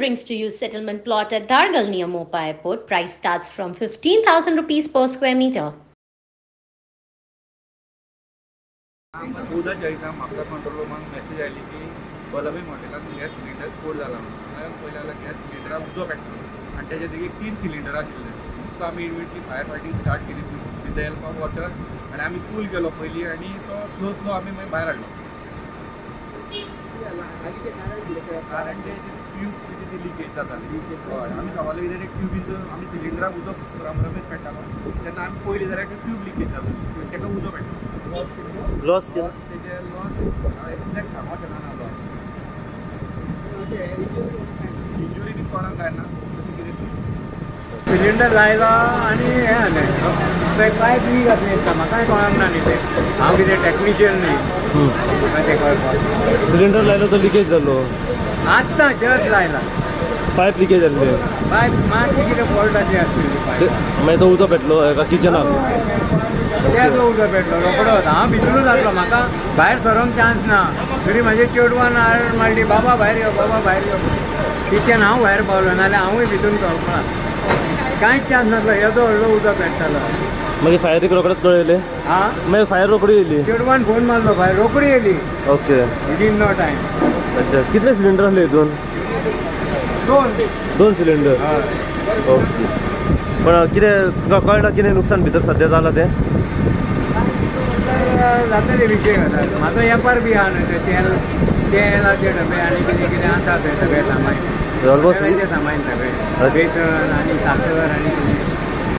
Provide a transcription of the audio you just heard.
brings to you settlement plot at Dargal near Mopa Airport. Price starts from 15,000 rupees per square meter. 14 Mapusa control रूमान message आयली की बलबी हॉटेलात gas cylinder स्फोट जाला म्हणून पयलीं जाल्यार गॅस सिलिंडराक उजो पेटलो आनी तेजे देगेक 3 सिलिंडर आशिल्ले सो आमी इमिडिएटली फायर फायटींग स्टार्ट केली with the help of water आनी आमी कूल केलो पयलीं आनी तो स्लो स्लो आमी मागीर भायर हाडलो कारण ते ट्यूब ती लिकेज जाताली हय आमी सवाल कितें ट्यूबीचो आमी सिलिंडराक उजो रमरमीत पेट्टालो तेन्ना आमी पयलीं जाल्यार ट्यूब लिकेज जालो तेका उजो पेट्टालो लॉस तेजे लॉस एक्झॅक्ट सांगूंक शकना लॉस इंजुरी बी कोणाक जायना तशें कितें सिलिंडर लायलो आनी हें जालें पायप लीक जातलें दिसता म्हाकाय कळोंक ना न्ही तें हांव कितें टॅक्निशियन न्ही म्हाका तें कळपाक सिलिंडर लायलो तो लिकेज जालो आत्तां जस्ट लायला पायप लिकेज जाल्ले पायप मातशी कितें फॉल्टाची आसतली पायप मागीर तो उदो पेटलो एका किचनाक तेजो उजो पेटलो रोखडोच हांव भितरूच आसलो म्हाका भायर सरोंक चान्स ना तरी म्हाजे चेडवान हाड मारली बाबा भायर यो किचन हांव भायर पावलो नाल्यार हांवूय भितून सरपना कांयच चान्स नासलो येदो व्हडलो उदो पेट्टालो मागीर फायरीक रोखडेच कळयलें हां मागीर फायर रोखडी येयली चेडवान फोन मारलो भायर रोखडी येयली ओके विदीन नो टायम अच्छा कितले सिलिंडर आसले हितून दोन सिलिंडर ओके पण कितें तुका कळना कितें नुकसान भितर सद्या जालां तें जातले विशय घालतात म्हाजो वेपार बी आहा न्हू तेलाचे डबे आनी कितें कितें आसा थंय सगळें सामान ऑलमोस्ट सामान सगळें बेसन आनी साखर आनी कितें